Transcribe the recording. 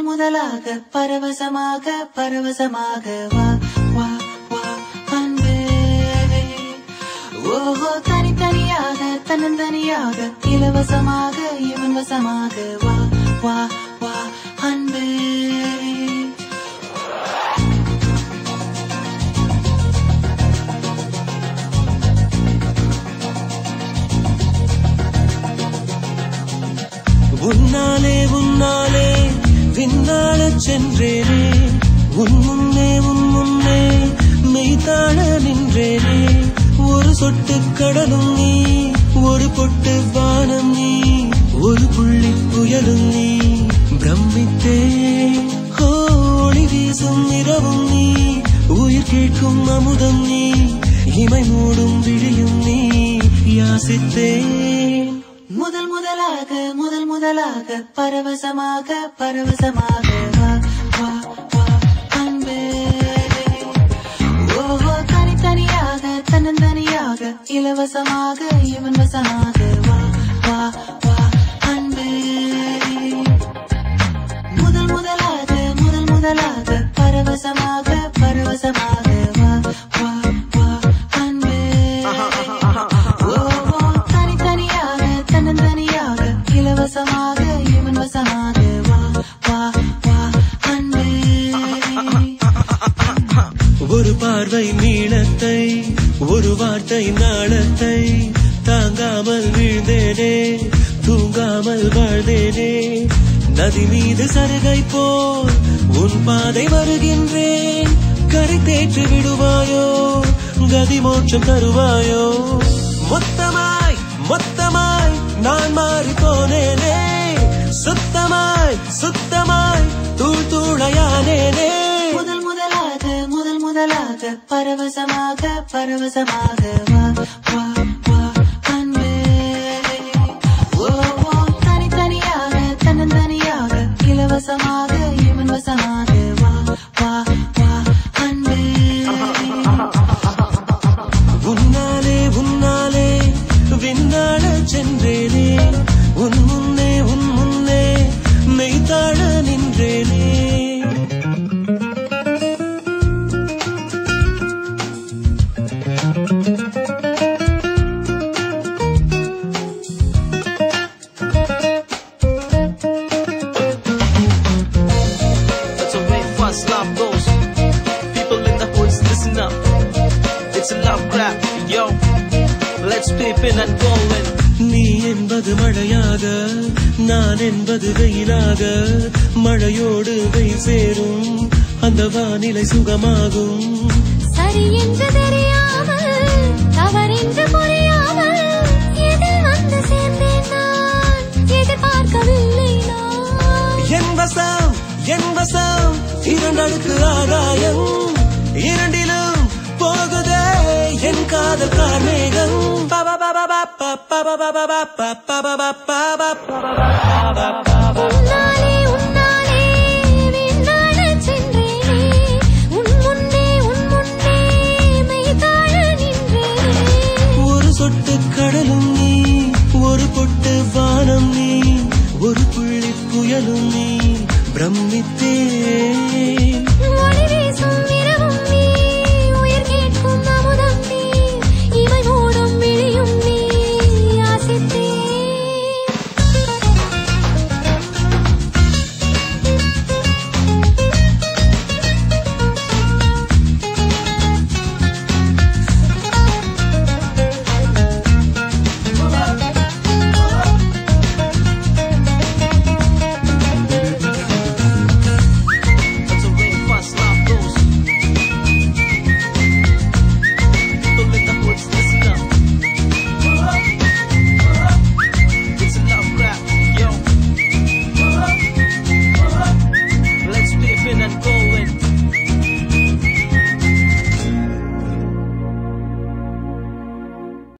முதலாக பரவசமாக வா வா வா அன்பே. ஓஹோ தனித்தனியாக தன்னந்தனியாக இலவசமாக இவன் வசமாக வா வா வா அன்பே. உன்னாலே விண்ணாளச் சென்றேனே, உன் முன்னே மெய்தாழ நின்றேனே. ஒரு சொட்டு கடலும் நீ, ஒரு பொட்டு வானம் நீ, ஒரு புள்ளி புயலும் நீ. பிரமித்தேன் ஒளி வீசும் இரவும் நீ, உயிர் கேட்கும் அமுதம் நீ, இமை மூடும் விழியும் நீ. யாசித்தேன் முதலாக பரவசமாக வா வா வா அன்பே. ஓஹோ தனித்தனியாக தன்னந்தனியாக இலவசமாக இவன் வசமாக வா வா வா அன்பே. முதலாக பரவசமாக வா வா வா அன்பே. ஓஹோ தனித்தனியாக தன்னந்தனியாக இலவசமாக இவன் வசமாக வா வா வா அன்பே. ஒரு பார்வை நீளத்தை, ஒரு வார்த்தை நாளத்தை, தாங்காமல் வீழ்ந்தேனே, தூங்காமல் வாழ்ந்தேனே. நதி மீது சருகை போல் உன் பாதை வருகின்றேன். கரை தேற்றி விடுவாயோ, கதி மோட்சம் தருவாயோ. மொத்தமாய் நான் மாறி போனேனே, சுத்தமாய் தூளையானேனே. முதலாக பரவசமாக வா வா வா அன்பே. ஓஹோ தனித்தனியாக தன்னந்தனியாக இலவசமாக இவன் வசமாக வா வா வா அன்பே. உன்னாலே விண்ணாளச் சென்றேனே, உன் முன்னே மெய்தாழ நின்றேனே. That's the way fast love goes. People in the hoods, listen up. It's a love crap, yo. Let's peep in and go in. நீ என்பது மழையாக, நான் என்பது வெயிலாக. மழையோடு வெயில் சேரும், அந்த வானிலை சுகமாகும். சரி என்று தெரியாமல், தவறென்று புரியாமல், எதில் வந்து சேர்ந்தேன் நான், எதிர்பார்க்கவில்லை நான். என் வசம் இரண்டடுக்கு ஆகாயம், இரண்டிலும் போகுதே என் காதல் கார்மேகம். உன்னாலே விண்ணாளச் சென்றேனே, உன் முன்னே மெய்தாழ நின்றேனே. ஒரு சொட்டு கடலும் நீ, ஒரு பொட்டு வானம் நீ, ஒரு புள்ளி புயலும் நீ. பிரமித்தேன்